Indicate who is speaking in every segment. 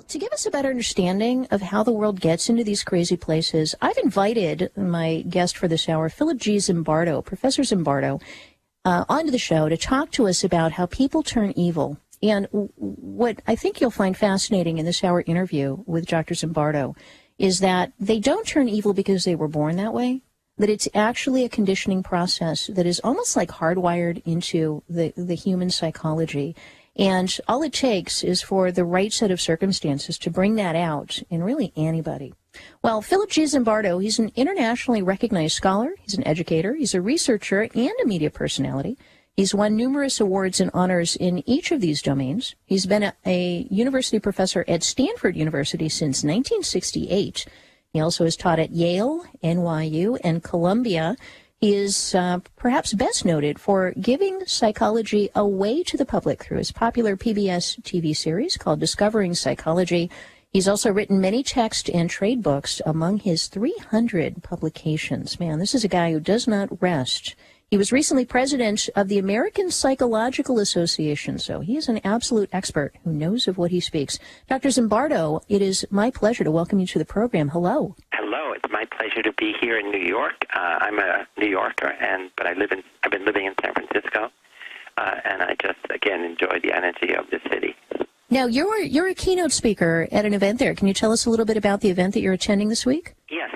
Speaker 1: Well, to give us a better understanding of how the world gets into these crazy places, I've invited my guest for this hour, Philip G. Zimbardo, Professor Zimbardo, onto the show to talk to us about how people turn evil. And what I think you'll find fascinating in this hour interview with Dr. Zimbardo is that they don't turn evil because they were born that way, that it's actually a conditioning process that is almost like hardwired into the human psychology. And all it takes is for the right set of circumstances to bring that out in really anybody. Well, Philip G. Zimbardo, he's an internationally recognized scholar, he's an educator, he's a researcher, and a media personality. He's won numerous awards and honors in each of these domains. He's been a university professor at Stanford University since 1968. He also has taught at Yale, NYU, and Columbia. He is perhaps best noted for giving psychology away to the public through his popular PBS TV series called Discovering Psychology. He's also written many text and trade books among his 300 publications. Man, this is a guy who does not rest. He was recently president of the American Psychological Association, so he is an absolute expert who knows of what he speaks. Dr. Zimbardo, it is my pleasure to welcome you to the program. Hello.
Speaker 2: Hello. It's my pleasure to be here in New York. I'm a New Yorker, but I've been living in San Francisco, and I just, again, enjoy the energy of the city.
Speaker 1: Now, you're a keynote speaker at an event there. Can you tell us a little bit about the event that you're attending this week?
Speaker 2: Yes.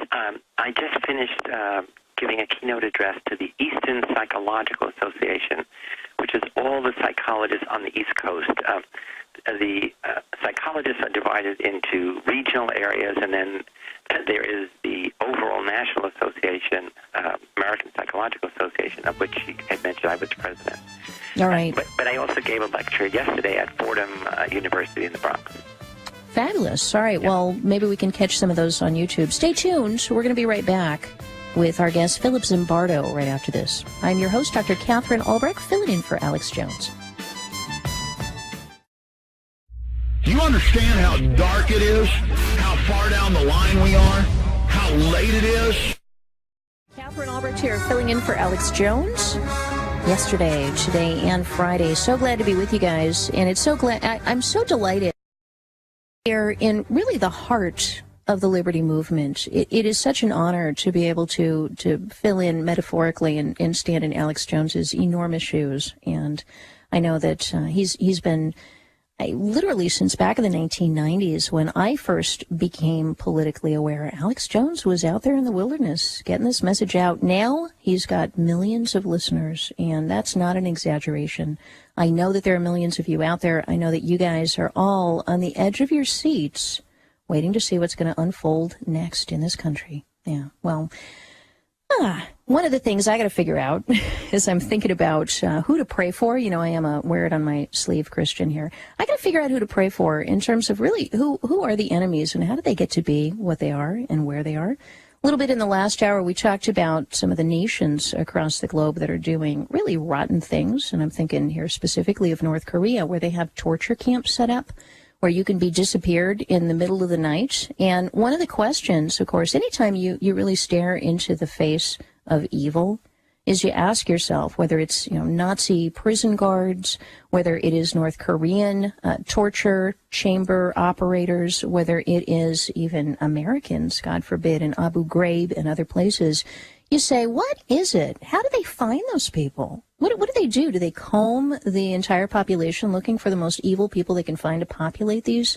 Speaker 2: I just finished giving a keynote address to the Eastern Psychological Association, which is all the psychologists on the East Coast. The psychologists are divided into regional areas, and then there is the overall national association, American Psychological Association, of which you had mentioned I was president.
Speaker 1: All right.
Speaker 2: But I also gave a lecture yesterday at Fordham University in the Bronx.
Speaker 1: Fabulous. All right. Yeah. Well, maybe we can catch some of those on YouTube. Stay tuned. We're going to be right back with our guest, Philip Zimbardo, right after this. I'm your host, Dr. Katherine Albrecht, filling in for Alex Jones.
Speaker 3: Do you understand how dark it is? How far down the line we are? How late it is?
Speaker 1: Katherine Albrecht here, filling in for Alex Jones. Yesterday, today, and Friday. So glad to be with you guys. And I'm so delighted here in really the heart of the liberty movement. It is such an honor to be able to fill in metaphorically and stand in Alex Jones's enormous shoes. And I know that he's been literally since back in the 1990s when I first became politically aware. Alex Jones was out there in the wilderness getting this message out. Now he's got millions of listeners, and that's not an exaggeration. I know that there are millions of you out there. I know that you guys are all on the edge of your seats waiting to see what's going to unfold next in this country. Yeah, well, one of the things I got to figure out as I'm thinking about who to pray for, you know, I am a wear it on my sleeve Christian here. I got to figure out who to pray for in terms of really who are the enemies and how do they get to be what they are and where they are. A little bit in the last hour, we talked about some of the nations across the globe that are doing really rotten things. And I'm thinking here specifically of North Korea, where they have torture camps set up where you can be disappeared in the middle of the night. And one of the questions, of course, anytime you really stare into the face of evil, is you ask yourself whether it's, Nazi prison guards, whether it is North Korean torture chamber operators, whether it is even Americans, God forbid, in Abu Ghraib and other places. You say, what is it? How do they find those people? What do they do? Do they comb the entire population looking for the most evil people they can find to populate these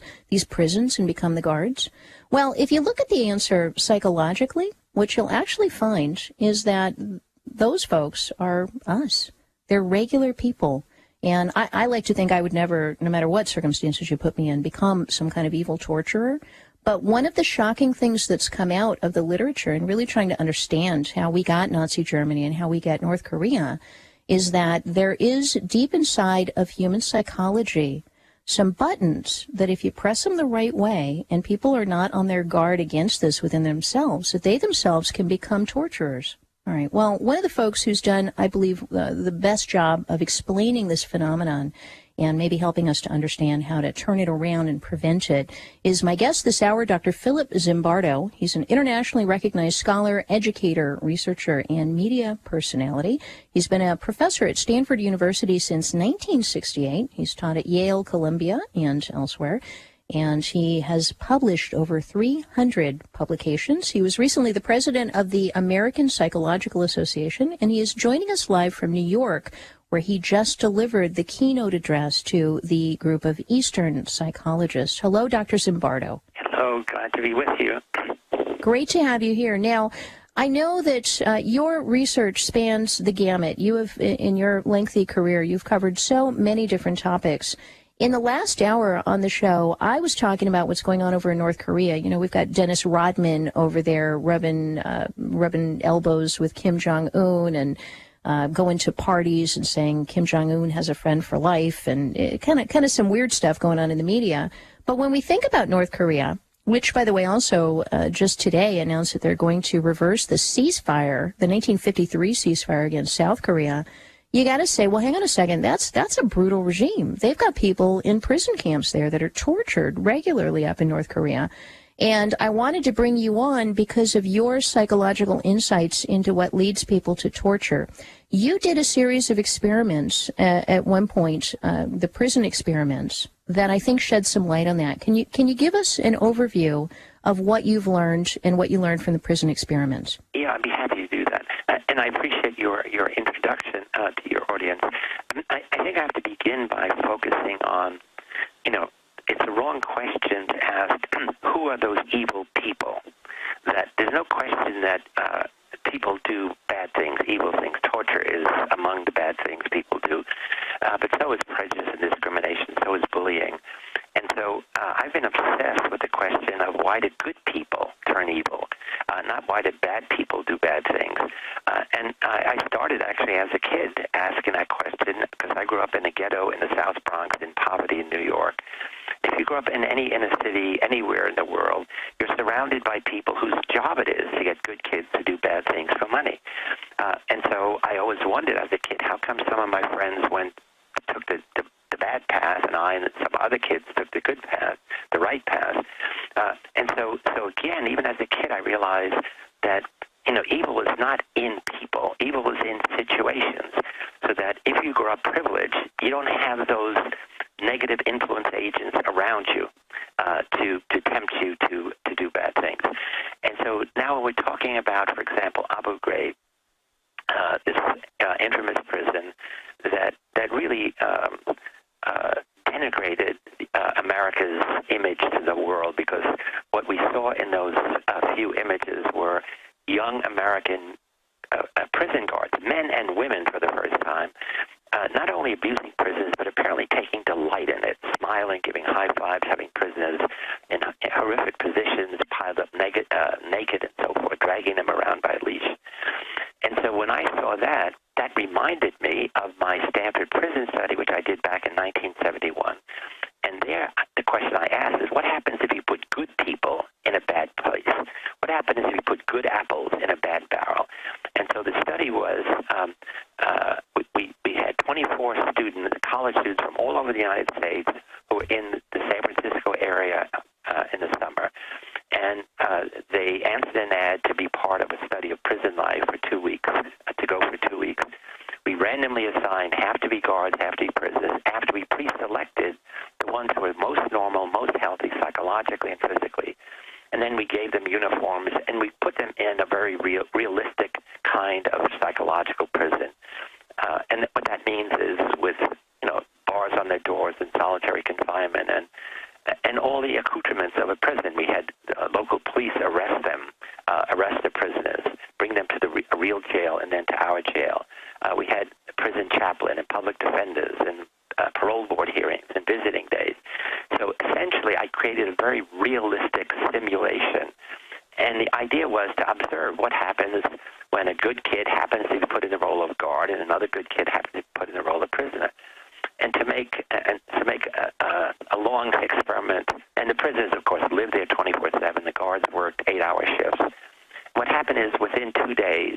Speaker 1: prisons and become the guards? Well, if you look at the answer psychologically, what you'll actually find is that those folks are us. They're regular people. And I like to think I would never, no matter what circumstances you put me in, become some kind of evil torturer. But one of the shocking things that's come out of the literature and really trying to understand how we got Nazi Germany and how we got North Korea is that there is deep inside of human psychology some buttons that if you press them the right way and people are not on their guard against this within themselves, that they themselves can become torturers. All right. Well, one of the folks who's done, I believe, the best job of explaining this phenomenon and maybe helping us to understand how to turn it around and prevent it is my guest this hour, Dr. Philip Zimbardo. He's an internationally recognized scholar, educator, researcher, and media personality. He's been a professor at Stanford University since 1968. He's taught at Yale, Columbia, and elsewhere. and he has published over 300 publications. He was recently the president of the American Psychological Association, and he is joining us live from New York, where he just delivered the keynote address to the group of Eastern psychologists. Hello, Dr. Zimbardo.
Speaker 2: Hello, glad to be with you.
Speaker 1: Great to have you here. Now, I know that your research spans the gamut. You have, in your lengthy career, you've covered so many different topics. In the last hour on the show, I was talking about what's going on over in North Korea. You know, we've got Dennis Rodman over there rubbing elbows with Kim Jong-un and going to parties and saying Kim Jong-un has a friend for life, and kind of some weird stuff going on in the media. But when we think about North Korea, which, by the way, also just today announced that they're going to reverse the ceasefire, the 1953 ceasefire against South Korea, you got to say, well, hang on a second, that's a brutal regime. They've got people in prison camps there that are tortured regularly up in North Korea. And I wanted to bring you on because of your psychological insights into what leads people to torture. You did a series of experiments at one point, the prison experiments, that I think shed some light on that. Can you give us an overview of what you've learned and what you learned from the prison experiments?
Speaker 2: Yeah, I'd be happy to do that. And I appreciate your introduction to your audience. I think I have to begin by focusing on, it's the wrong question to ask, who are those evil people? That there's no question that people do bad things, evil things. Torture is among the bad things people do. But so is prejudice and discrimination, so is bullying. And so I've been obsessed with the question of why did good people turn evil, not why did bad people do bad things. And I started actually as a kid asking that question because I grew up in a ghetto in the South Bronx in poverty in New York. If you grow up in any inner city, anywhere in the world, you're surrounded by people whose job it is to get good kids to do bad things for money. And so I always wondered as a kid, how come some of my friends took the bad path and I and some other kids took the good path, the right path. And so again, even as a kid, I realized that, evil is not in people. Evil is in situations. So that if you grow up privileged, you don't have those negative influence agents around you to tempt you to do bad things. And so now when we're talking about, for example, Abu Ghraib, this infamous prison that really denigrated America's image to the world, because what we saw in those few images were young American prison guards, men and women for the first time, not only abusing prisoners, but apparently taking delight in it, smiling, giving high fives, having prisoners in horrific positions, piled up naked and so forth, dragging them around by a leash. And so when I saw that reminded me of my Stanford prison study, which I did back in 1971. And there, the question I asked is, what happens if you put good people in a bad place? What happens if you put good apples in a bad barrel? And so the study was, we had 24 students, college students from all over the United States who were in the San Francisco area in the summer. And they answered an ad to be part of a study of prison life for 2 weeks, to go for 2 weeks. We randomly assigned half to be guards, half to be prisoners, after we pre-selected the ones who were most normal, most healthy psychologically and physically. And then we gave them uniforms, and we put them in a very realistic kind of psychological prison. And what that means is with, bars on their doors and solitary confinement and all the accoutrements of a prison. We had local police arrest the prisoners, bring them to the real jail and then to our jail. We had a prison chaplain and public defenders and parole board hearings and visiting days. So essentially, I created a very realistic simulation. And the idea was to observe what happens when a good kid happens to be put in the role of guard and another good kid happens to be put in the role of prisoner. And to make a long experiment. And the prisoners, of course, lived there 24/7. The guards worked 8-hour shifts. What happened is within 2 days,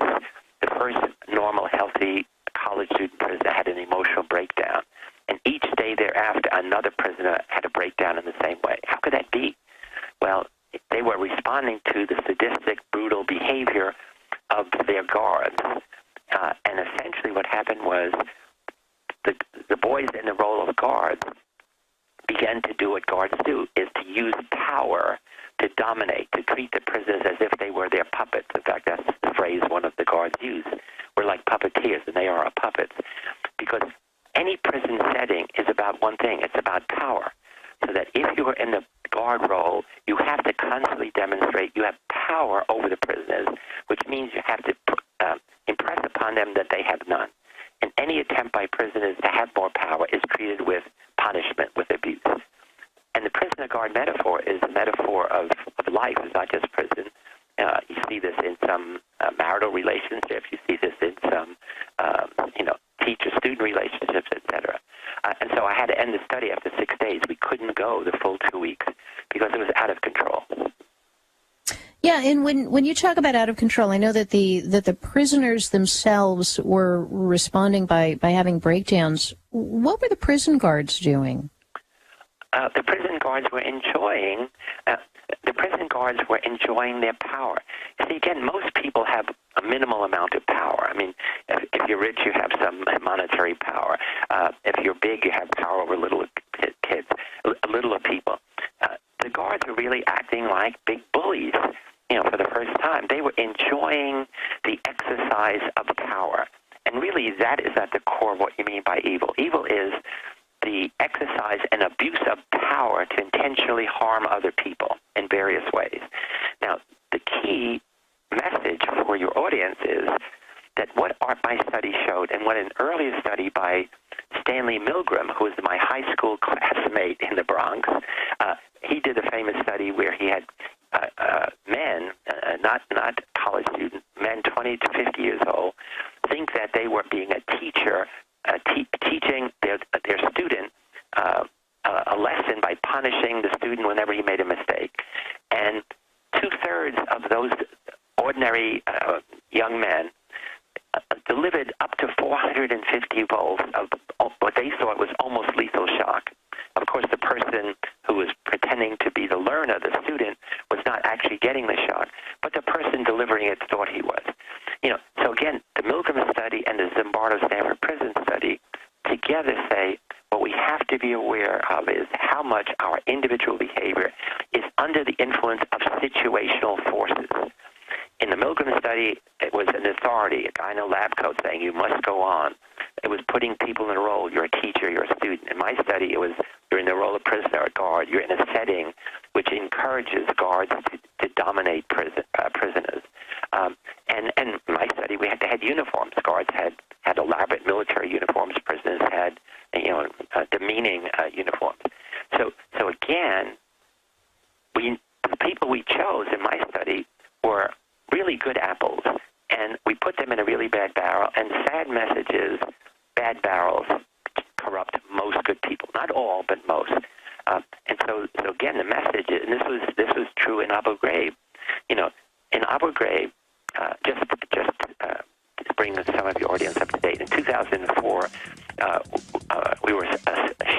Speaker 2: the first normal, healthy college student prisoner had an emotional breakdown. And each day thereafter, another prisoner had a breakdown in the same way. How could that be? Well, they were responding to the sadistic, brutal behavior of their guards. And essentially what happened was the boys in the role of guards began meant to do what guards do, is to use power to dominate, to treat the prisoners as if they were their puppets. In fact, that's the phrase one of the guards used. We're like puppeteers, and they are our puppets. Because any prison setting is about one thing. It's about power. So that if you are in the guard role, you have to constantly demonstrate you have power over the prisoners, which means you have to impress upon them that they have none. And any attempt by prisoners to have more power is treated with punishment, with abuse. And the prisoner guard metaphor is a metaphor of life. It's not just prison. You see this in some marital relationships. You see this in some, teacher-student relationships, etc. And so I had to end the study after 6 days. We couldn't go the full 2 weeks because it was out of control.
Speaker 1: Yeah, and when you talk about out of control, I know that the prisoners themselves were responding by having breakdowns. What were the prison guards doing?
Speaker 2: The prison guards were enjoying. Their power. See, again, most people have a minimal amount of power. I mean, if you're rich, you have some monetary power. If you're big, you have power over little kids, littler people. The guards are really acting like big bullies. For the first time, they were enjoying the exercise of power. And really, that is at the core of what you mean by evil. Evil is the exercise and abuse of power to intentionally harm other people in various ways. Now, the key message for your audience is that what my study showed, and what an earlier study by Stanley Milgram, who was my high school classmate in the Bronx, he did a famous study where he had men, not college students, men 20 to 50 years old, think that they were being a teacher, teaching their student a lesson by punishing the student whenever he made a mistake. And 2/3 of those ordinary young men delivered up to 450 volts of what they thought was almost lethal shock. Of course, the person who was pretending to be the learner, the student, was not actually getting the shock, but the person delivering it thought he was. So again, the Milgram study and the Zimbardo Stanford Prison study together say what we have to be aware of is how much our individual behavior is under the influence of situational forces. In the Milgram study, it was an authority, a guy in a lab coat saying, you must go on. It was putting people in a role. You're a teacher, you're a student. In my study, it was you're in the role of prisoner or guard. You're in a setting which encourages guards to dominate prisoners. And in my study, we had uniforms. Guards had elaborate military uniforms. Prisoners had, demeaning uniforms. So again, the people we chose in my study were really good apples, and we put them in a really bad barrel. And the sad message is bad barrels corrupt most good people. Not all, but most. And so again, the message is, and this was true in Abu Ghraib. In Abu Ghraib, just to bring some of your audience up to date, in 2004, we were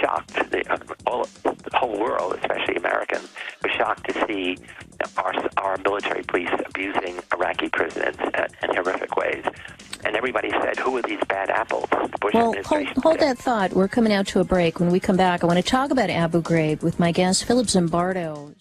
Speaker 2: shocked. The whole world, especially Americans, were shocked to see our military police abusing Iraqi prisoners in horrific ways. And everybody said, who are these bad apples? The Bush administration
Speaker 1: hold that thought. We're coming out to a break. When we come back, I want to talk about Abu Ghraib with my guest, Philip Zimbardo.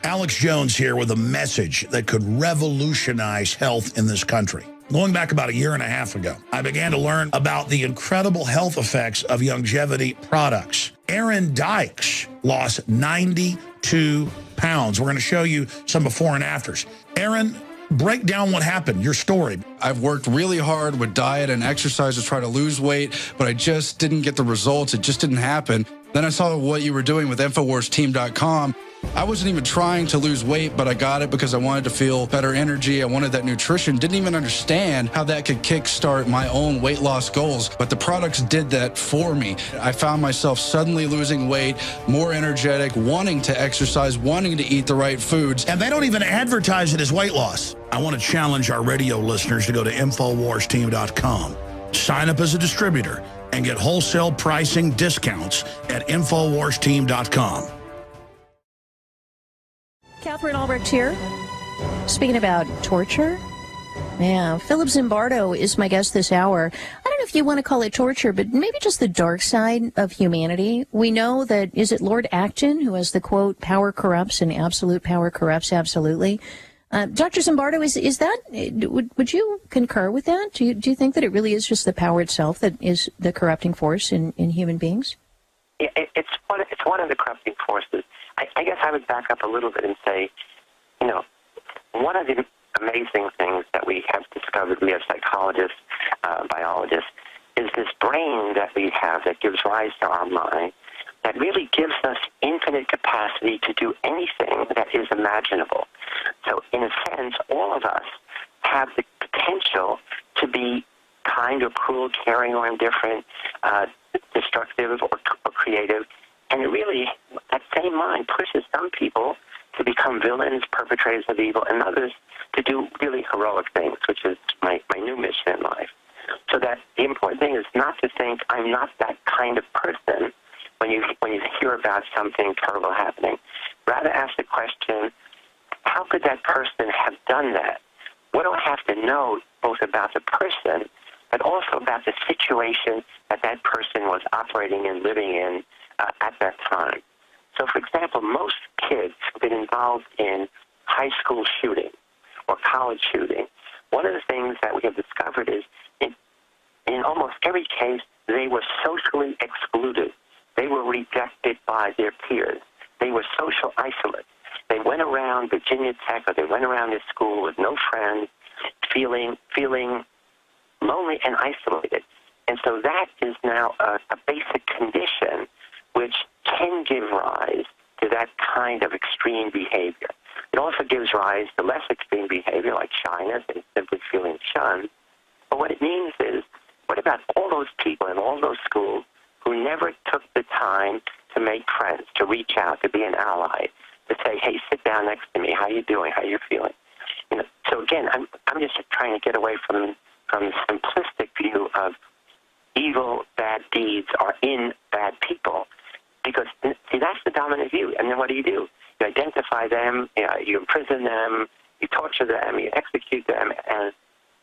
Speaker 3: Alex Jones here with a message that could revolutionize health in this country. Going back about a year and a half ago, I began to learn about the incredible health effects of longevity products. Aaron Dykes lost 92 pounds. We're going to show you some before and afters. Aaron, break down what happened, your story.
Speaker 4: I've worked really hard with diet and exercise to try to lose weight, but I just didn't get the results. It just didn't happen. Then I saw what you were doing with InfoWarsTeam.com. I wasn't even trying to lose weight, but I got it because I wanted to feel better energy. I wanted that nutrition. Didn't even understand how that could kickstart my own weight loss goals, but the products did that for me. I found myself suddenly losing weight, more energetic, wanting to exercise, wanting to eat the right foods.
Speaker 3: And they don't even advertise it as weight loss. I want to challenge our radio listeners to go to InfoWarsTeam.com, sign up as a distributor, and get wholesale pricing discounts at InfoWarsTeam.com.
Speaker 1: Katherine Albrecht here, speaking about torture Yeah, Philip Zimbardo is my guest this hour. I don't know if you want to call it torture, but maybe just the dark side of humanity. We know that, is it Lord Acton who has the quote, power corrupts and absolute power corrupts absolutely? Dr. Zimbardo, is that, would you concur with that? Do you think that it really is just the power itself that is the corrupting force in human beings?
Speaker 2: Yeah, it's one of the corrupting forces. I guess I would back up a little bit and say, you know, one of the amazing things that we have discovered, we as psychologists, biologists, is this brain that we have that gives rise to our mind that really gives us infinite capacity to do anything that is imaginable. So in a sense, all of us have the potential to be kind or cruel, caring or indifferent, destructive or creative. And it really, that same mind pushes some people to become villains, perpetrators of evil, and others to do really heroic things, which is my new mission in life. So that the important thing is not to think I'm not that kind of person when you hear about something terrible happening. Rather ask the question, how could that person have done that? What do I have to know both about the person, but also about the situation that that person was operating and living in at that time? So, for example, most kids who've been involved in high school shooting or college shooting, one of the things that we have discovered is in almost every case, they were socially excluded. They were rejected by their peers. They were social isolates. They went around Virginia Tech or they went around their school with no friends, feeling lonely and isolated. And so that is now a basic condition which can give rise to that kind of extreme behavior. It also gives rise to less extreme behavior like shyness and simply feeling shunned. But what it means is, what about all those people in all those schools who never took the time to make friends, to reach out, to be an ally, to say, hey, sit down next to me, how you doing, how you feeling? You know, so again, I'm just trying to get away from the simplistic view of evil, bad deeds are in bad people. Because, see, that's the dominant view. And then what do? You identify them, you imprison them, you torture them, you execute them, and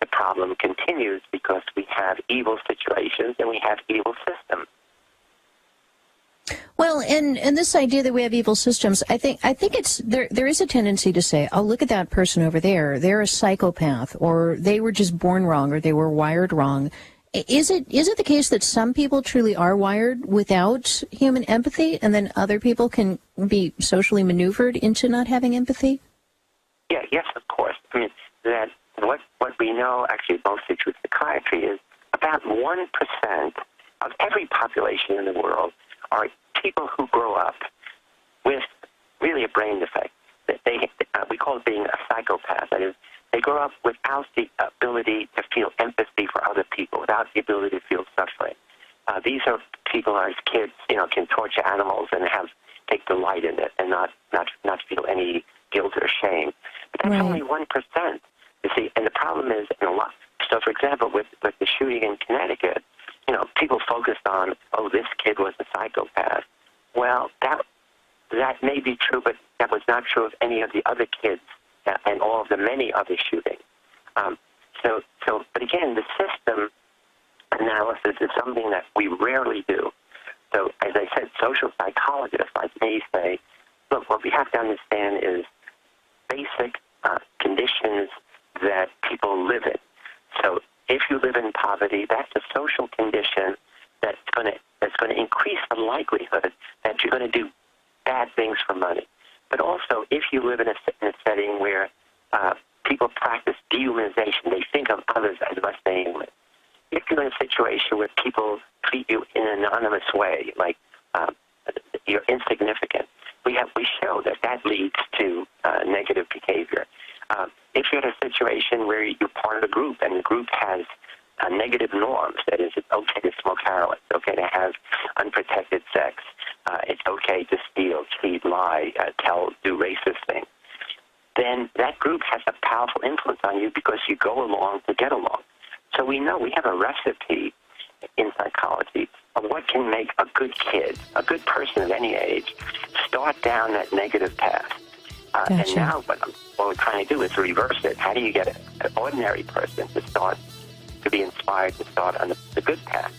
Speaker 2: the problem continues because we have evil situations and we have evil systems.
Speaker 1: Well, and this idea that we have evil systems, I think it's there is a tendency to say, oh, look at that person over there. They're a psychopath, or they were just born wrong, or they were wired wrong. Is it the case that some people truly are wired without human empathy, and then other people can be socially maneuvered into not having empathy?
Speaker 2: Yeah, yes, of course. I mean, that what we know, actually, mostly through psychiatry, is about 1% of every population in the world are people who grow up with really a brain defect. We call it being a psychopath. That is, they grow up without the ability to feel empathy for other people, without the ability to feel suffering. These are people as kids, can torture animals and take delight in it and not feel any guilt or shame. But that's only 1%. You see, and the problem is, so for example, with the shooting in Connecticut, people focused on, oh, this kid was a psychopath. Well, that may be true, but that was not true of any of the other kids and all of the many other shootings. But again, the system analysis is something that we rarely do. So, as I said, social psychologists like me say, look, what we have to understand is basic conditions that people live in. So, if you live in poverty, that's a social condition that's going to increase the likelihood that you're going to do bad things for money. But also, if you live in a setting where people practice dehumanization, they think of others as less than human. If you're in a situation where people treat you in an anonymous way, like you're insignificant, we show that leads to negative behavior. If you're in a situation where you're part of a group and the group has negative norms, that is, it's okay to smoke heroin, it's okay to have unprotected sex, it's okay to steal, cheat, lie, do racist things, then that group has a powerful influence on you because you go along to get along. So we know we have a recipe in psychology of what can make a good kid, a good person of any age, start down that negative path.
Speaker 1: Gotcha.
Speaker 2: And now what we're trying to do is reverse it. How do you get an ordinary person to be inspired to start on the good path?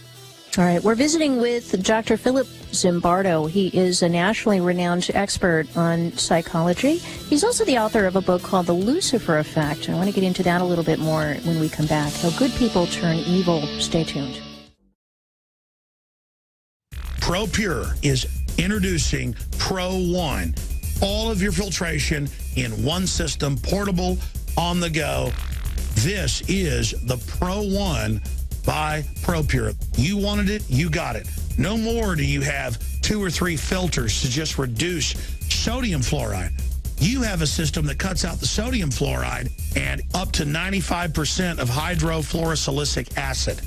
Speaker 1: All right, we're visiting with Dr. Philip Zimbardo. He is a nationally renowned expert on psychology. He's also the author of a book called The Lucifer Effect. I want to get into that a little bit more when we come back. How good people turn evil. Stay tuned.
Speaker 3: ProPure is introducing Pro One. All of your filtration in one system, portable, on the go. This is the Pro One by ProPure. You wanted it, you got it. No more do you have 2 or 3 filters to just reduce sodium fluoride. You have a system that cuts out the sodium fluoride and up to 95% of hydrofluorosilicic acid.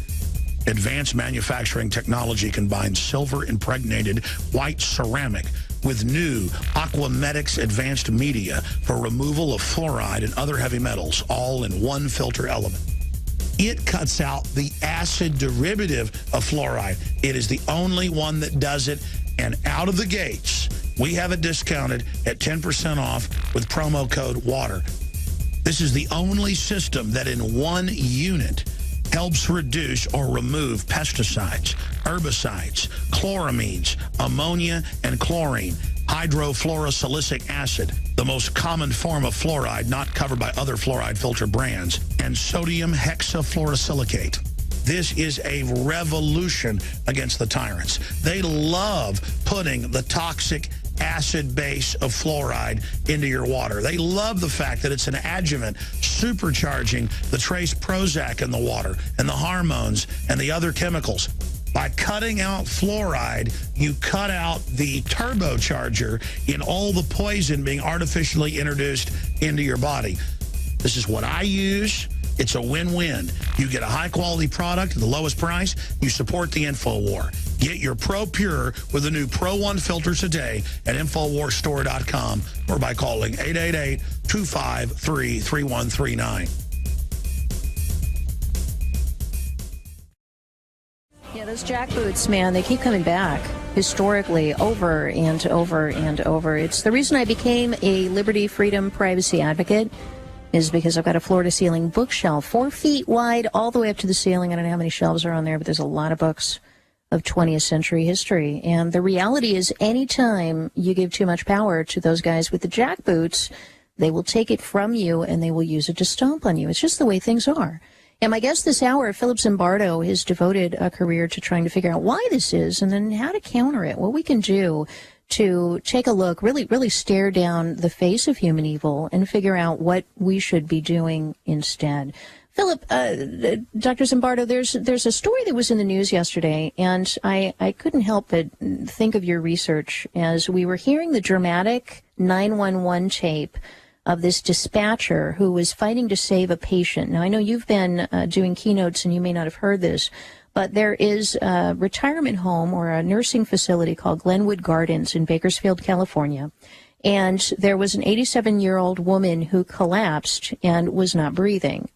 Speaker 3: Advanced manufacturing technology combines silver-impregnated white ceramic with new Aquamedics advanced media for removal of fluoride and other heavy metals, all in one filter element. It cuts out the acid derivative of fluoride. It is the only one that does it, and out of the gates, we have it discounted at 10% off with promo code WATER. This is the only system that in one unit helps reduce or remove pesticides, herbicides, chloramines, ammonia, and chlorine, hydrofluorosilicic acid, the most common form of fluoride not covered by other fluoride filter brands, and sodium hexafluorosilicate. This is a revolution against the tyrants. They love putting the toxic acid base of fluoride into your water. They love the fact that it's an adjuvant supercharging the trace Prozac in the water and the hormones and the other chemicals. By cutting out fluoride, you cut out the turbocharger in all the poison being artificially introduced into your body. This is what I use. It's a win-win. You get a high-quality product at the lowest price. You support the InfoWar. Get your ProPure with the new Pro One filter today at InfoWarsStore.com or by calling 888-253-3139.
Speaker 1: Yeah, those jackboots, man, they keep coming back historically over and over and over. It's the reason I became a liberty, freedom, privacy advocate is because I've got a floor-to-ceiling bookshelf, 4 feet wide, all the way up to the ceiling. I don't know how many shelves are on there, but there's a lot of books of 20th century history. And the reality is anytime you give too much power to those guys with the jackboots, they will take it from you and they will use it to stomp on you. It's just the way things are. And my guest this hour, Philip Zimbardo, has devoted a career to trying to figure out why this is and then how to counter it, what we can do to take a look, really stare down the face of human evil and figure out what we should be doing instead. Philip, Dr. Zimbardo, there's a story that was in the news yesterday, and I couldn't help but think of your research as we were hearing the dramatic 911 tape of this dispatcher who was fighting to save a patient. Now, I know you've been doing keynotes, and you may not have heard this, but there is a retirement home or a nursing facility called Glenwood Gardens in Bakersfield, California. And there was an 87-year-old woman who collapsed and was not breathing.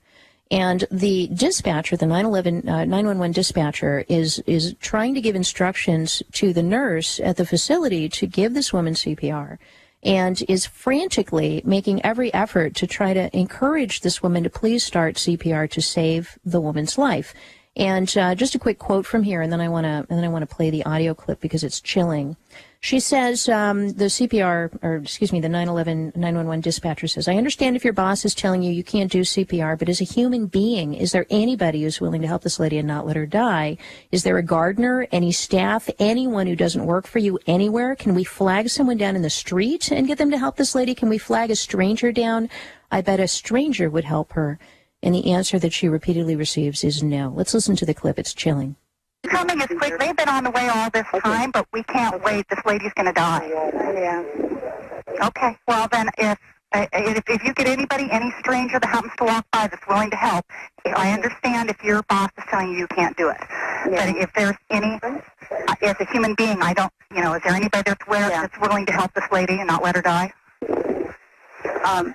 Speaker 1: And the dispatcher, the 911 dispatcher, is trying to give instructions to the nurse at the facility to give this woman CPR and is frantically making every effort to try to encourage this woman to please start CPR to save the woman's life. And just a quick quote from here, and then I want to play the audio clip because it's chilling. She says, the 911 dispatcher says, "I understand if your boss is telling you you can't do CPR, but as a human being, is there anybody who's willing to help this lady and not let her die? Is there a gardener, any staff, anyone who doesn't work for you anywhere? Can we flag someone down in the street and get them to help this lady? Can we flag a stranger down? I bet a stranger would help her." And the answer that she repeatedly receives is no. Let's listen to the clip. It's chilling.
Speaker 5: Coming as quick. They've been on the way all this time, but we can't wait. This lady's going to die.
Speaker 6: Yeah.
Speaker 5: Okay. Well, then, if you get anybody, any stranger that happens to walk by that's willing to help, I understand if your boss is telling you you can't do it. Yeah. But if there's any, as a human being, I don't, is there anybody that's willing to help this lady and not let her die?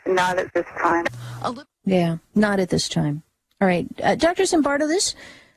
Speaker 6: Not at this time.
Speaker 1: Yeah, not at this time. All right. Dr. Zimbardo,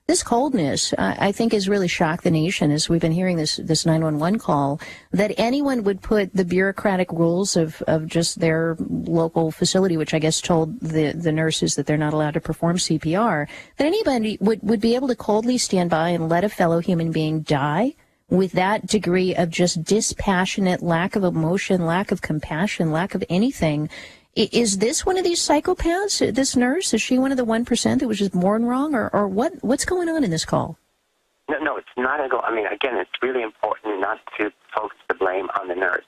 Speaker 1: This coldness, I think, has really shocked the nation as we've been hearing this 911 call, that anyone would put the bureaucratic rules of just their local facility, which I guess told the nurses that they're not allowed to perform CPR, that anybody would be able to coldly stand by and let a fellow human being die with that degree of just dispassionate, lack of emotion, lack of compassion, lack of anything. Is this one of these psychopaths, this nurse? Is she one of the 1% that was just born wrong, or what's going on in this call?
Speaker 2: No, it's not a goal. I mean, again, it's really important not to focus the blame on the nurse.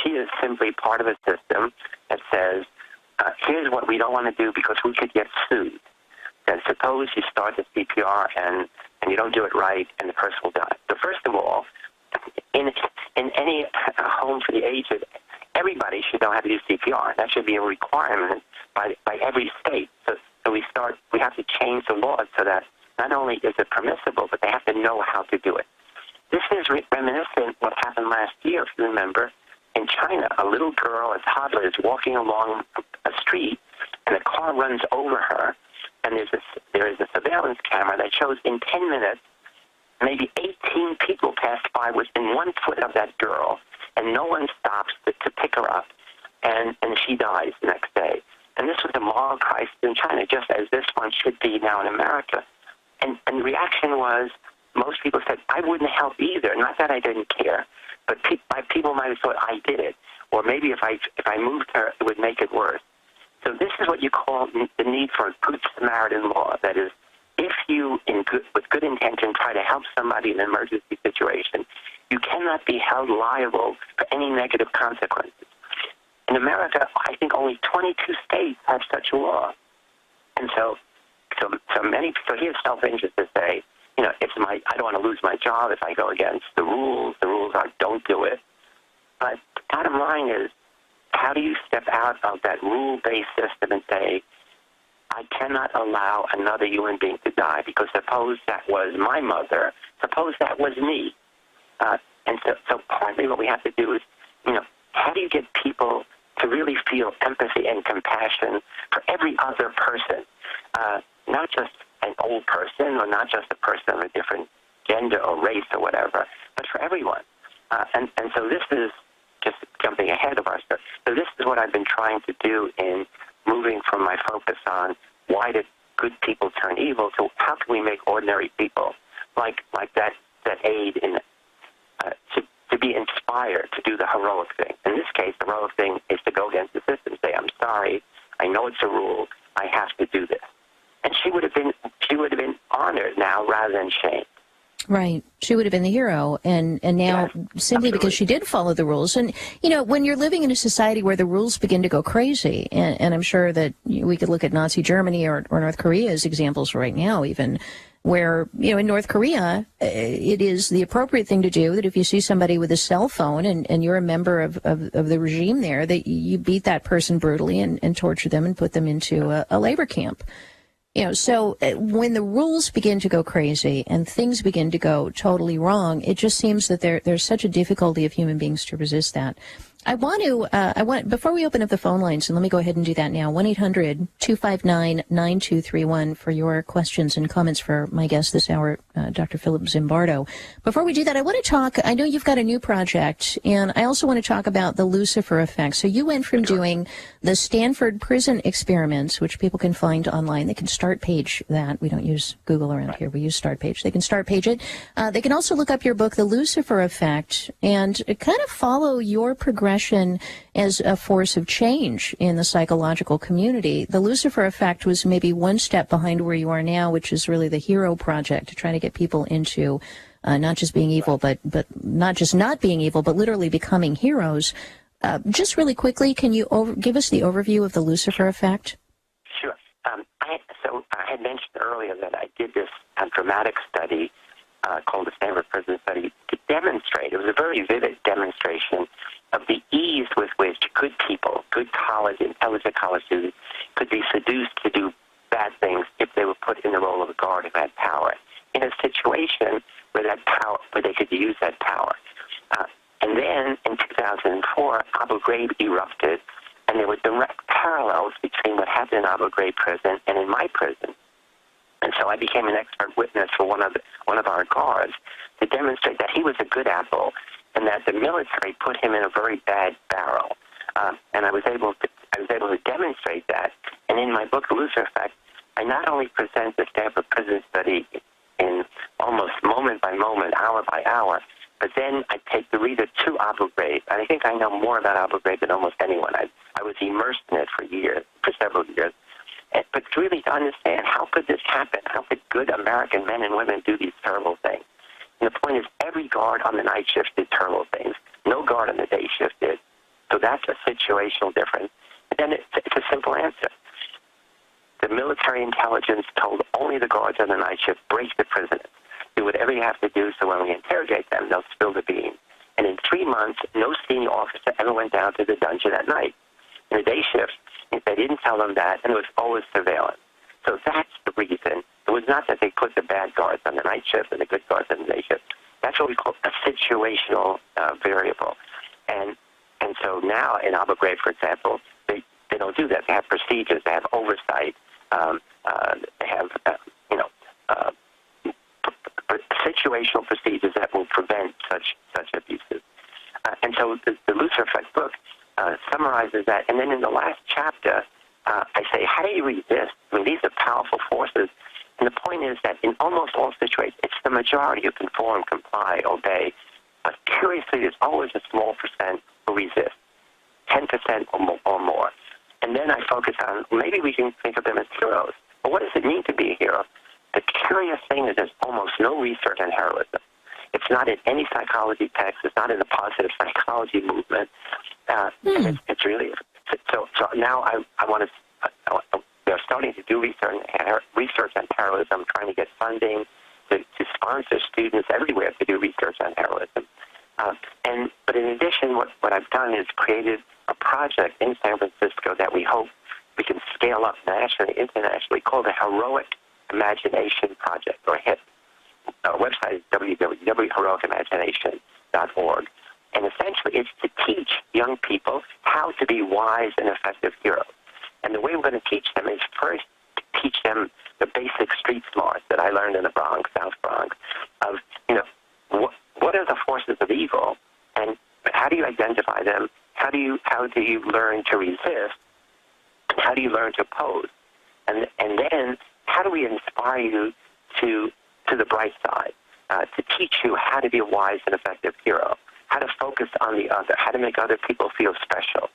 Speaker 2: She is simply part of a system that says, here's what we don't want to do because we could get sued. And suppose you start the CPR and you don't do it right and the person will die. So first of all, in any home for the aged, everybody should know how to do CPR. That should be a requirement by every state. So we have to change the laws so that not only is it permissible, but they have to know how to do it. This is reminiscent of what happened last year, if you remember. In China, a little girl, a toddler, is walking along a street, and a car runs over her, and there is a surveillance camera that shows in 10 minutes, maybe 18 people passed by within 1 foot of that girl, and no one stops to pick her up, and she dies the next day. And this was a moral crisis in China, just as this one should be now in America. And the reaction was, most people said, I wouldn't help either. Not that I didn't care, but people might have thought I did it, or maybe if I moved her, it would make it worse. So this is what you call the need for a good Samaritan law. That is, if you, with good intention, try to help somebody in an emergency situation, you cannot be held liable for any negative consequences. In America, I think only 22 states have such a law. And so here's self-interest to say, I don't want to lose my job if I go against the rules. The rules are don't do it. But the bottom line is, how do you step out of that rule-based system and say, I cannot allow another human being to die because suppose that was my mother, suppose that was me. And so partly what we have to do is, how do you get people to really feel empathy and compassion for every other person, not just an old person or not just a person of a different gender or race or whatever, but for everyone. And so this is just jumping ahead of ourselves. So this is what I've been trying to do in moving from my focus on why did good people turn evil to how can we make ordinary people like that aid in to be inspired to do the heroic thing. In this case, the heroic thing is to go against the system, say, I'm sorry, I know it's a rule, I have to do this. And she would have been honored now rather than shamed.
Speaker 1: Right. She would have been the hero. And now,
Speaker 2: yes,
Speaker 1: simply because she did follow the rules. And, when you're living in a society where the rules begin to go crazy, and I'm sure that we could look at Nazi Germany or North Korea as examples right now, even, where, in North Korea, it is the appropriate thing to do that if you see somebody with a cell phone and you're a member of the regime there, that you beat that person brutally and torture them and put them into a labor camp. So when the rules begin to go crazy and things begin to go totally wrong, it just seems that there's such a difficulty of human beings to resist that. Before we open up the phone lines, and let me go ahead and do that now, 1-800-259-9231 for your questions and comments for my guest this hour, Dr. Philip Zimbardo. Before we do that, I want to talk, I know you've got a new project, and I also want to talk about the Lucifer effect. So you went from doing the Stanford Prison Experiment, which people can find online. They can start page that. We don't use Google around here. We use start page. They can start page it. They can also look up your book, The Lucifer Effect, and kind of follow your progression as a force of change in the psychological community. The Lucifer Effect was maybe one step behind where you are now, which is really the Hero Project, to try to get people into not just being evil, but not just not being evil, but literally becoming heroes. Just really quickly, can you give us the overview of the Lucifer Effect?
Speaker 2: Sure. So I had mentioned earlier that I did this dramatic study called the Stanford Prison Study to demonstrate, it was a very vivid demonstration of the ease with which good people, good intelligent college students, could be seduced to do bad things if they were put in the role of a guard who had power, in a situation where they could use that power. And then in 2004, Abu Ghraib erupted, and there were direct parallels between what happened in Abu Ghraib prison and in my prison. And so I became an expert witness for one of our guards to demonstrate that he was a good apple and that the military put him in a very bad barrel. And I was able to demonstrate that. And in my book, The Lucifer Effect, I not only present the Stanford Prison Study in almost moment by moment, hour by hour, but then I take the reader to Abu Ghraib. And I think I know more about Abu Ghraib than almost anyone. I was immersed in it for several years. But really to understand, how could this happen? How could good American men and women do these terrible things? And the point is, every guard on the night shift did terrible things. No guard on the day shift did. So that's a situational difference. And then it's a simple answer. The military intelligence told only the guards on the night shift, break the prisoners. Do whatever you have to do so when we interrogate them, they'll spill the beans. And in 3 months, no senior officer ever went down to the dungeon at night. In the day shift, they didn't tell them that, and it was always surveillance. So that's the reason. It was not that they put the bad guards on the night shift and the good guards on the day shift. That's what we call a situational variable. And so now in Abu Ghraib, for example, they don't do that. They have procedures. They have oversight. They have situational procedures that will prevent such abuses. And so the Lucifer Effect book summarizes that. And then in the last chapter, I say, how do you resist? I mean, these are powerful forces. And the point is that in almost all situations, it's the majority who conform, comply, obey. But curiously, there's always a small percent who resist, 10% or more. And then I focus on, maybe we can think of them as heroes. But what does it mean to be a hero? The curious thing is there's almost no research on heroism. It's not in any psychology text. It's not in the positive psychology movement. It's really, so now I want to, they're starting to do research on terrorism, trying to get funding to sponsor students everywhere to do research on heroism. But in addition, what I've done is created a project in San Francisco that we hope we can scale up nationally, internationally, called the Heroic Imagination Project, or HIP. Our website is www.heroicimagination.org. And essentially, it's to teach young people how to be wise and effective heroes. And the way we're going to teach them is first to teach them the basic street smarts that I learned in the Bronx, South Bronx, of, what are the forces of evil, and how do you identify them? How do you learn to resist? And how do you learn to oppose? And then how do we inspire you to the bright side, to teach you how to be a wise and effective hero, how to focus on the other, how to make other people feel special,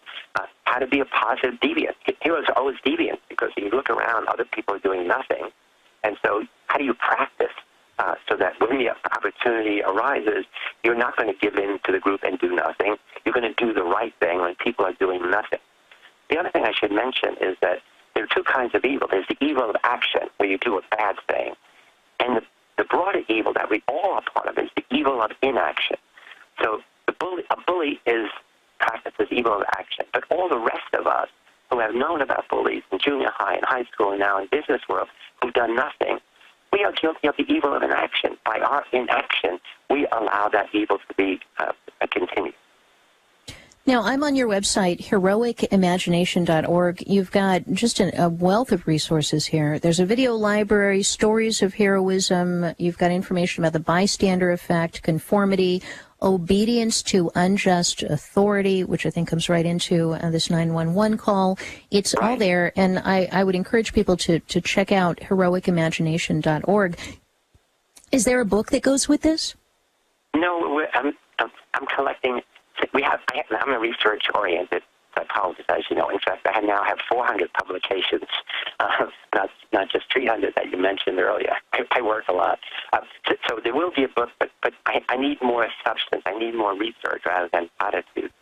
Speaker 2: how to be a positive deviant. Heroes are always deviant because you look around, other people are doing nothing. And so how do you practice so that when the opportunity arises, you're not going to give in to the group and do nothing. You're going to do the right thing when people are doing nothing. The other thing I should mention is that there are two kinds of evil. There's the evil of action, where you do a bad thing. And the broader evil that we all are part of is the evil of inaction. So a bully practices evil of action. But all the rest of us who have known about bullies in junior high and high school and now in business world who've done nothing, we are guilty of the evil of inaction. By our inaction, we allow that evil to be continued.
Speaker 1: Now, I'm on your website, heroicimagination.org. You've got just a wealth of resources here. There's a video library, stories of heroism. You've got information about the bystander effect, conformity, obedience to unjust authority, which I think comes right into this 911 call. It's all there, and I would encourage people to check out heroicimagination.org. Is there a book that goes with this?
Speaker 2: No, I'm collecting. I'm a research-oriented psychologist, as you know. In fact, I now have 400 publications, not just 300 that you mentioned earlier. I work a lot. So there will be a book, but I need more substance. I need more research rather than platitudes.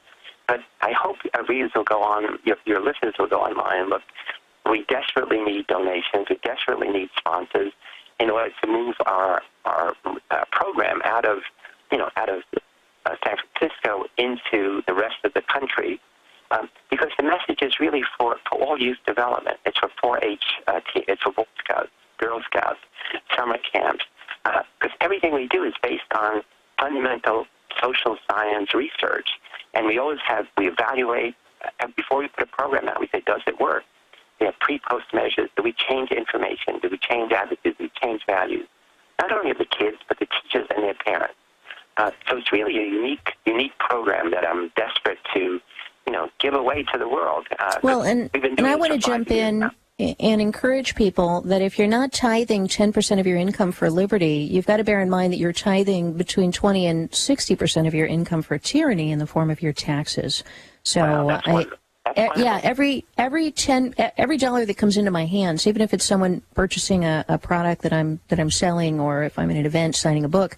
Speaker 2: But I hope our readers will go on, your listeners will go online and look. We desperately need donations. We desperately need sponsors in order to move our program out of San Francisco into the rest of the country, because the message is really for all youth development. It's for 4-H team. It's for Boy Scouts, Girl Scouts, summer camps, because everything we do is based on fundamental social science research, and we evaluate before we put a program out. We say, does it work? pre-post measures? Do we change information? Do we change attitudes? Do we change values? Not only of the kids, but the teachers and their parents. So it's really a unique program that I'm desperate to, give away to the world.
Speaker 1: Well, and I want to jump in and encourage people that if you're not tithing 10% of your income for liberty, you've got to bear in mind that you're tithing between 20 and 60% of your income for tyranny in the form of your taxes. So every dollar that comes into my hands, even if it's someone purchasing a product that I'm selling, or if I'm at an event signing a book,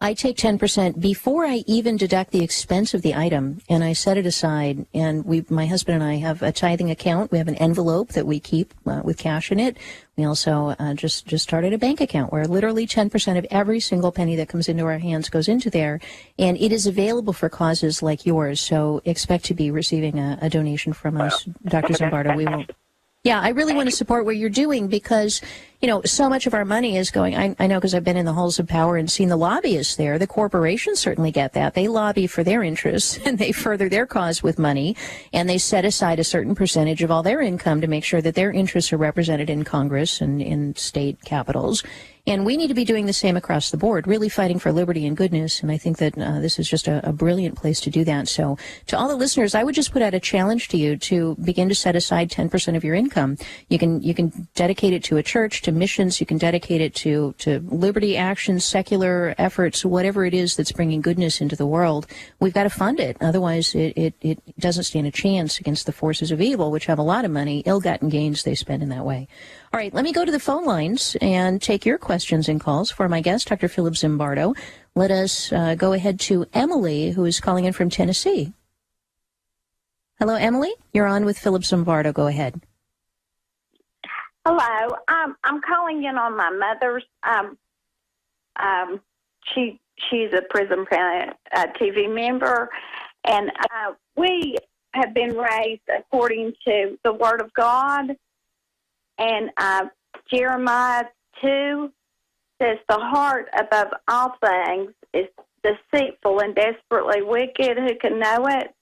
Speaker 1: I take 10% before I even deduct the expense of the item, and I set it aside. And my husband and I have a tithing account. We have an envelope that we keep with cash in it. We also just started a bank account where literally 10% of every single penny that comes into our hands goes into there, and it is available for causes like yours. So expect to be receiving a donation from us, Dr. Zimbardo. We will. Yeah, I really want to support what you're doing because, so much of our money is going, I know because I've been in the halls of power and seen the lobbyists there. The corporations certainly get that. They lobby for their interests and they further their cause with money, and they set aside a certain percentage of all their income to make sure that their interests are represented in Congress and in state capitals. And we need to be doing the same across the board, really fighting for liberty and goodness. And I think that this is just a brilliant place to do that. So to all the listeners, I would just put out a challenge to you to begin to set aside 10% of your income. You can dedicate it to a church, to missions. You can dedicate it to liberty actions, secular efforts, whatever it is that's bringing goodness into the world. We've got to fund it. Otherwise, it doesn't stand a chance against the forces of evil, which have a lot of money, ill-gotten gains they spend in that way. All right, let me go to the phone lines and take your questions and calls for my guest, Dr. Philip Zimbardo. Let us go ahead to Emily, who is calling in from Tennessee. Hello, Emily. You're on with Philip Zimbardo. Go ahead.
Speaker 6: Hello. I'm calling in on my mother's. She's a Prison TV member, and we have been raised according to the Word of God. And Jeremiah 2 says, the heart above all things is deceitful and desperately wicked. Who can know it?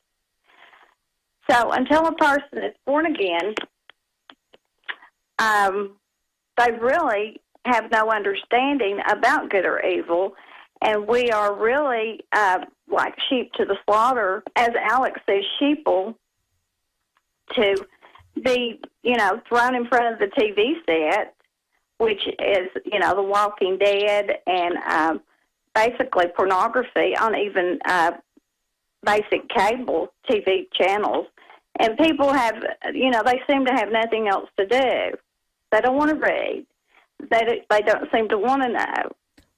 Speaker 6: So until a person is born again, they really have no understanding about good or evil. And we are really like sheep to the slaughter, as Alex says, sheeple, to be, thrown in front of the TV set, which is, The Walking Dead and basically pornography on even basic cable TV channels. And people have, they seem to have nothing else to do. They don't want to read. They don't seem to want to know.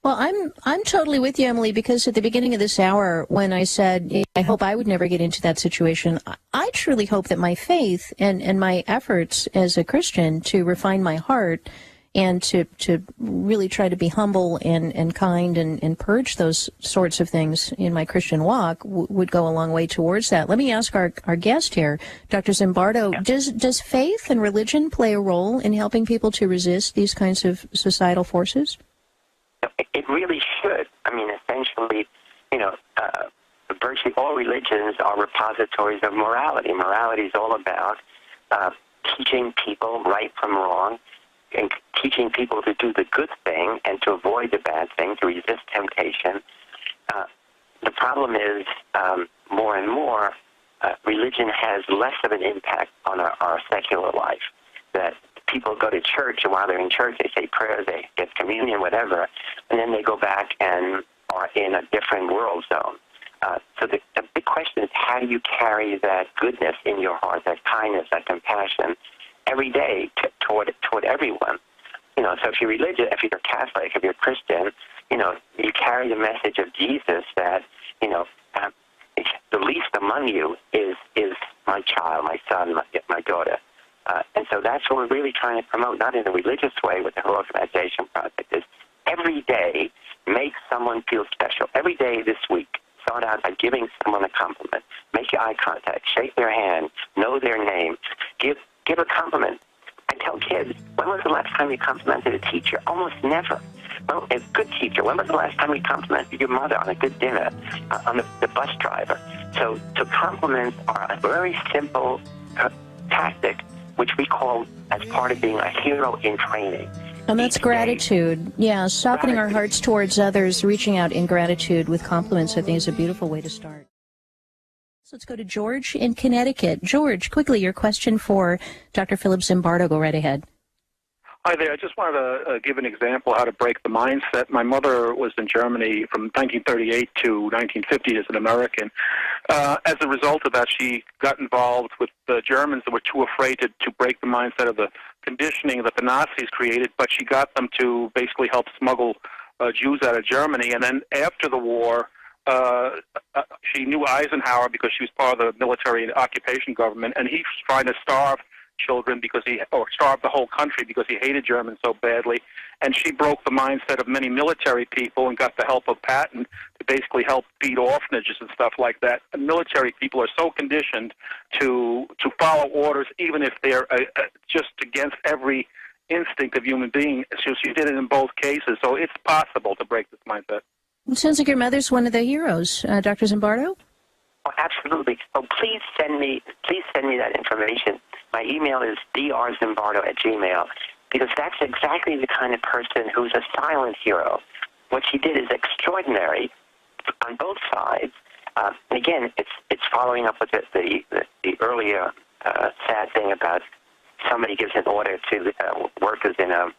Speaker 1: Well, I'm totally with you, Emily, because at the beginning of this hour, when I said I hope I would never get into that situation, I truly hope that my faith and my efforts as a Christian to refine my heart and to really try to be humble and kind and purge those sorts of things in my Christian walk would go a long way towards that. Let me ask our guest here, Dr. Zimbardo, does faith and religion play a role in helping people to resist these kinds of societal forces?
Speaker 2: It really should. I mean, essentially, virtually all religions are repositories of morality. Morality is all about teaching people right from wrong and teaching people to do the good thing and to avoid the bad thing, to resist temptation. The problem is, more and more, religion has less of an impact on our secular life. That people go to church, and while they're in church, they say prayers, they get communion, whatever, and then they go back and are in a different world zone. So the big question is, how do you carry that goodness in your heart, that kindness, that compassion, every day toward everyone? So if you're religious, if you're Catholic, if you're Christian, you carry the message of Jesus that, the least among you is my child, my son, my daughter. And so that's what we're really trying to promote, not in a religious way with the whole organization project, is every day make someone feel special. Every day this week, start out by giving someone a compliment. Make eye contact, shake their hand, know their name, give a compliment. I tell kids, when was the last time you complimented a teacher? Almost never. Well, a good teacher, when was the last time you complimented your mother on a good dinner, on the bus driver? So compliments are a very simple tactic which we call as part of being a hero in training.
Speaker 1: And that's gratitude. Yeah, softening our hearts towards others, reaching out in gratitude with compliments, I think is a beautiful way to start. So let's go to George in Connecticut. George, quickly, your question for Dr. Philip Zimbardo. Go right ahead.
Speaker 7: Hi there. I just wanted to give an example how to break the mindset. My mother was in Germany from 1938 to 1950 as an American. As a result of that, she got involved with the Germans that were too afraid to break the mindset of the conditioning that the Nazis created, but she got them to basically help smuggle Jews out of Germany. And then after the war, she knew Eisenhower because she was part of the military and occupation government, and he was trying to starve children or starve the whole country because he hated Germans so badly. And she broke the mindset of many military people and got the help of Patton to basically help feed orphanages and stuff like that. And military people are so conditioned to follow orders, even if they're just against every instinct of human being. So she did it in both cases. So it's possible to break this mindset.
Speaker 1: It sounds like your mother's one of the heroes, Dr. Zimbardo.
Speaker 2: Oh, absolutely. So please send me that information. My email is drzimbardo@gmail.com, because that's exactly the kind of person who's a silent hero. What she did is extraordinary on both sides. And again, it's following up with the earlier sad thing about somebody gives an order to workers in a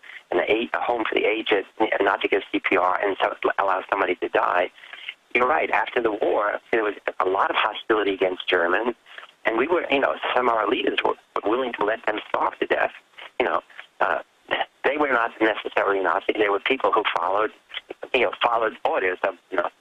Speaker 2: home for the aged not to give CPR and so allow somebody to die. You're right. After the war, there was a lot of hostility against Germans, and we were, some of our leaders were willing to let them starve to death. They were not necessarily Nazis. They were people who followed orders of Nazis.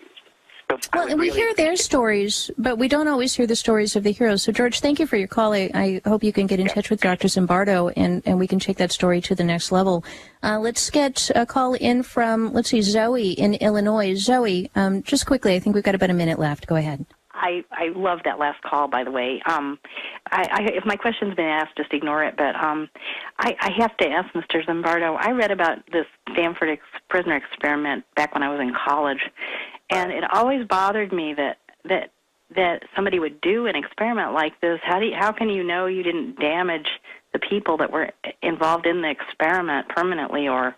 Speaker 1: Well, and we hear their stories, but we don't always hear the stories of the heroes. So, George, thank you for your call. I hope you can get in touch with Dr. Zimbardo, and we can take that story to the next level. Let's get a call in from, Zoe in Illinois. Zoe, just quickly, I think we've got about a minute left. Go ahead.
Speaker 8: I love that last call, by the way. If my question's been asked, just ignore it. But I have to ask Mr. Zimbardo, I read about this Stanford Prison Experiment back when I was in college, and it always bothered me that somebody would do an experiment like this. How can you know you didn't damage the people that were involved in the experiment permanently, or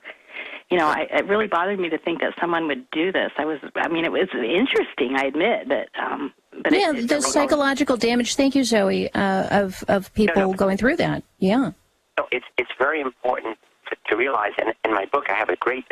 Speaker 8: it really bothered me to think that someone would do this. It was interesting, I admit, but
Speaker 1: the psychological damage. Thank you, Zoe, of people going through that. Yeah.
Speaker 2: So it's very important to realize, and in my book I have a great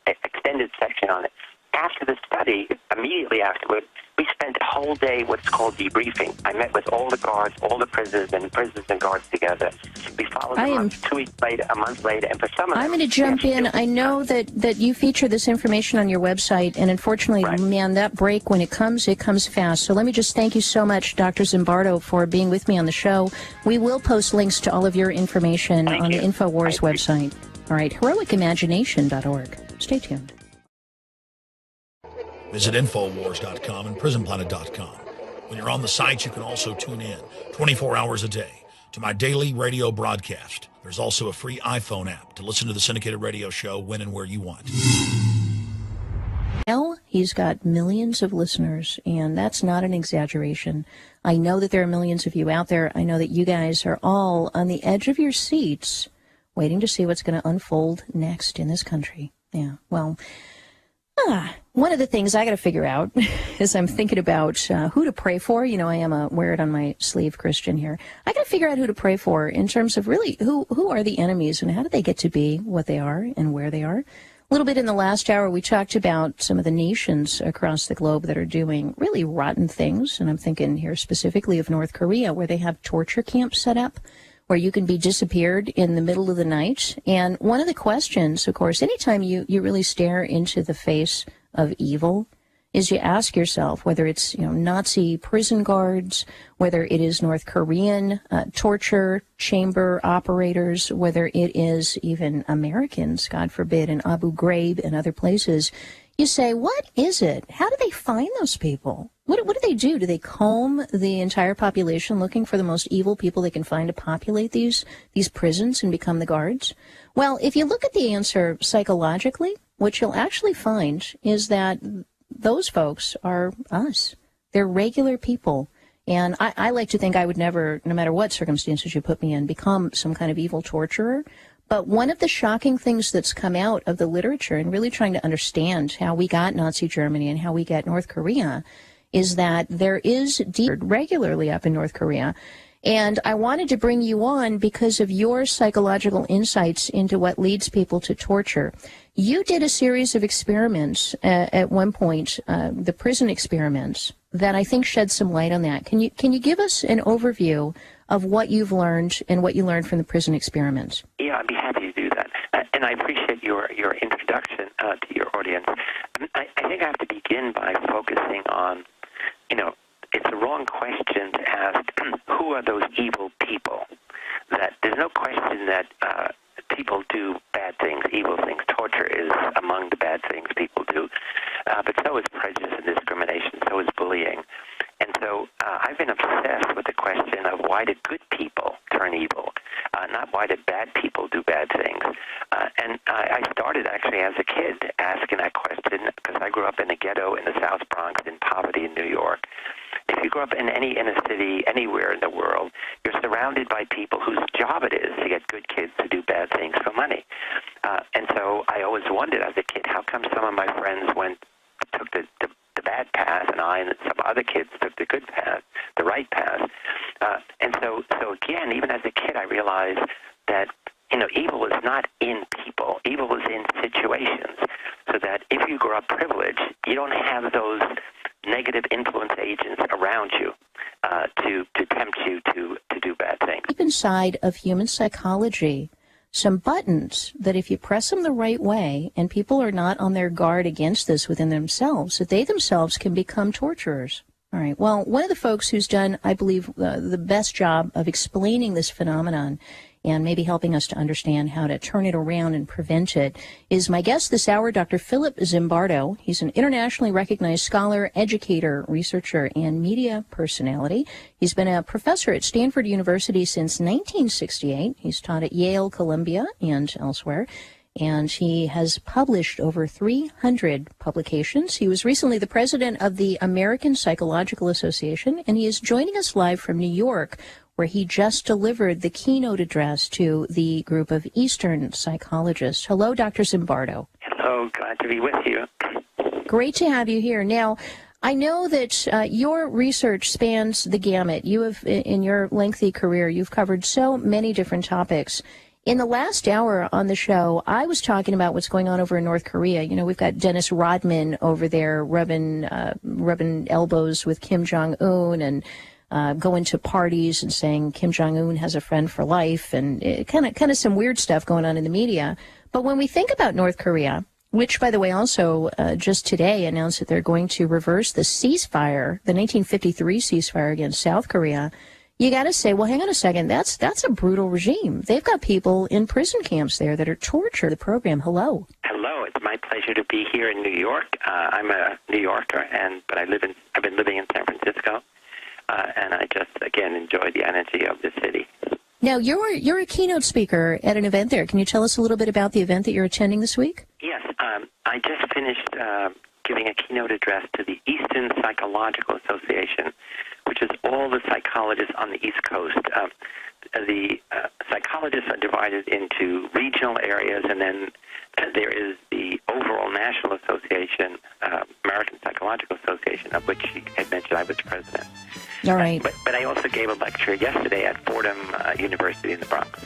Speaker 2: extended section on it. After the study, immediately afterward, we spent a whole day what's called debriefing. I met with all the guards, all the prisoners and guards together. We followed them up 2 weeks later, a month later, and for some of them...
Speaker 1: I'm going to jump in. I know that you feature this information on your website, and unfortunately, man, that break, when it comes fast. So let me just thank you so much, Dr. Zimbardo, for being with me on the show. We will post links to all of your information on the InfoWars website. All right, heroicimagination.org. Stay tuned.
Speaker 3: Visit Infowars.com and PrisonPlanet.com. When you're on the sites, you can also tune in 24 hours a day to my daily radio broadcast. There's also a free iPhone app to listen to the syndicated radio show when and where you want.
Speaker 1: Well, he's got millions of listeners, and that's not an exaggeration. I know that there are millions of you out there. I know that you guys are all on the edge of your seats waiting to see what's going to unfold next in this country. Yeah, well... one of the things I got to figure out as I'm thinking about who to pray for, I am a wear it on my sleeve Christian here. I got to figure out who to pray for in terms of really who are the enemies and how do they get to be what they are and where they are. A little bit in the last hour, we talked about some of the nations across the globe that are doing really rotten things. And I'm thinking here specifically of North Korea, where they have torture camps set up where you can be disappeared in the middle of the night. And one of the questions, of course, anytime you really stare into the face of evil, is you ask yourself whether it's Nazi prison guards, whether it is North Korean torture chamber operators, whether it is even Americans, God forbid, in Abu Ghraib and other places. You say, what is it? How do they find those people? What do they do? Do they comb the entire population looking for the most evil people they can find to populate these prisons and become the guards? Well, if you look at the answer psychologically, what you'll actually find is that those folks are us. They're regular people And I like to think I would never, no matter what circumstances you put me in, become some kind of evil torturer. But one of the shocking things that's come out of the literature and really trying to understand how we got Nazi Germany and how we got North Korea is that there is regularly up in North Korea. And I wanted to bring you on because of your psychological insights into what leads people to torture. You did a series of experiments at one point, the prison experiments, that I think shed some light on that. Can you give us an overview of what you've learned and what you learned from the prison experiments?
Speaker 2: Yeah, I'd be happy to do that. And I appreciate your introduction to your audience. I think I have to begin by focusing on, it's the wrong question to ask, who are those evil people? That there's no question that people do bad things, evil things. Torture is among the bad things people do. But so is prejudice and discrimination, so is bullying. And so I've been obsessed with the question of why did good people turn evil, not why did bad people do bad things. And I started actually as a kid asking that question because I grew up in a ghetto in the South Bronx in poverty in New York. If you grow up in any inner city, anywhere in the world, you're surrounded by people whose job it is to get good kids to do bad things for money. And so I always wondered as a kid, how come some of my friends took the bad path, and I and some other kids took the good path, the right path. And so again, even as a kid, I realized that evil is not in people. Evil is in situations. So that if you grow up privileged, you don't have those negative influence agents around you to tempt you to do bad things.
Speaker 1: Deep inside of human psychology, some buttons that if you press them the right way, and people are not on their guard against this within themselves, that they themselves can become torturers. All right. Well, one of the folks who's done, I believe, the best job of explaining this phenomenon and maybe helping us to understand how to turn it around and prevent it is my guest this hour, Dr. Philip Zimbardo. He's an internationally recognized scholar, educator, researcher, and media personality. He's been a professor at Stanford University since 1968. He's taught at Yale, Columbia, and elsewhere. And he has published over 300 publications. He was recently the president of the American Psychological Association, and he is joining us live from New York, where he just delivered the keynote address to the group of Eastern psychologists. Hello, Dr. Zimbardo.
Speaker 2: Hello, glad to be with you.
Speaker 1: Great to have you here. Now, I know that your research spans the gamut. You have, in your lengthy career, you've covered so many different topics. In the last hour on the show, I was talking about what's going on over in North Korea. We've got Dennis Rodman over there rubbing elbows with Kim Jong-un and going to parties and saying Kim Jong-un has a friend for life, and kind of some weird stuff going on in the media. But when we think about North Korea, which, by the way, also just today announced that they're going to reverse the ceasefire, the 1953 ceasefire against South Korea, you got to say, well, hang on a second, that's a brutal regime. They've got people in prison camps there that are tortured. The program, hello.
Speaker 2: Hello, it's my pleasure to be here in New York. I'm a New Yorker, but I've been living in San Francisco. And I just, again, enjoy the energy of the city.
Speaker 1: Now, you're a keynote speaker at an event there. Can you tell us a little bit about the event that you're attending this week?
Speaker 2: Yes. I just finished giving a keynote address to the Eastern Psychological Association, which is all the psychologists on the East Coast. The psychologists are divided into regional areas, and then there is the overall National Association, American Psychological Association, of which you had mentioned I was president.
Speaker 1: All right.
Speaker 2: But I also gave a lecture yesterday at Fordham University in the Bronx.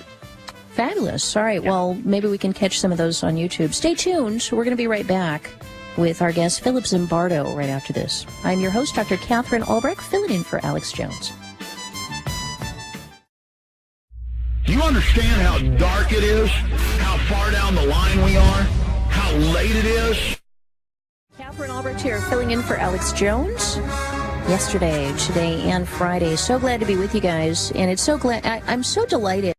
Speaker 1: Fabulous. All right. Yeah. Well, maybe we can catch some of those on YouTube. Stay tuned. We're going to be right back with our guest, Philip Zimbardo, right after this. I'm your host, Dr. Katherine Albrecht, filling in for Alex Jones.
Speaker 3: Do you understand how dark it is? How far down the line we are? How late it is?
Speaker 1: Katherine Albrecht here, filling in for Alex Jones. Yesterday, today, and Friday. So glad to be with you guys. And it's so glad, I'm so delighted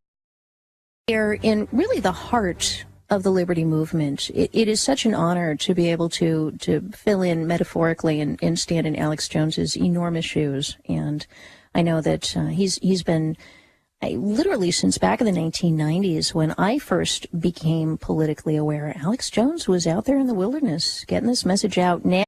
Speaker 1: here in really the heart of the liberty movement. It is such an honor to be able to fill in metaphorically and stand in Alex Jones's enormous shoes. And I know that he's been literally since back in the 1990s when I first became politically aware. Alex Jones was out there in the wilderness getting this message out. Now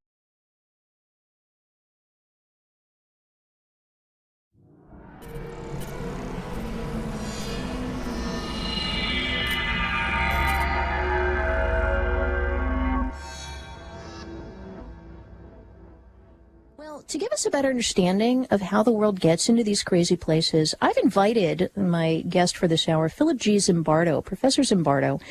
Speaker 1: to give us a better understanding of how the world gets into these crazy places, I've invited my guest for this hour, Philip G. Zimbardo, Professor Zimbardo,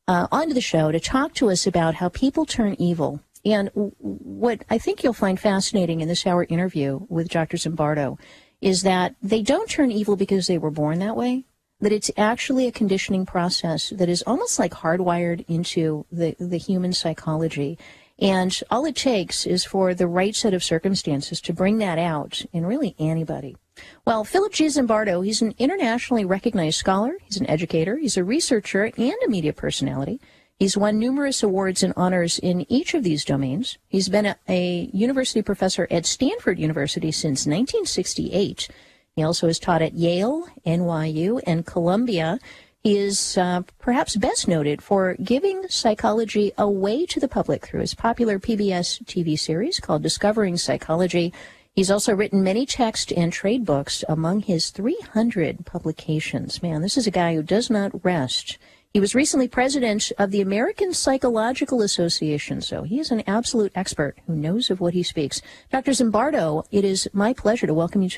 Speaker 1: onto the show to talk to us about how people turn evil. And what I think you'll find fascinating in this hour interview with Dr. Zimbardo is that they don't turn evil because they were born that way, that it's actually a conditioning process that is almost like hardwired into the human psychology. And all it takes is for the right set of circumstances to bring that out in really anybody. Well, Philip G. Zimbardo, he's an internationally recognized scholar, he's an educator, he's a researcher, and a media personality. He's won numerous awards and honors in each of these domains. He's been a university professor at Stanford University since 1968. He also has taught at Yale, NYU, and Columbia. He is perhaps best noted for giving psychology away to the public through his popular PBS TV series called Discovering Psychology. He's also written many text and trade books among his 300 publications. Man, this is a guy who does not rest. He was recently president of the American Psychological Association, so he is an absolute expert who knows of what he speaks. Dr. Zimbardo, it is my pleasure to welcome you to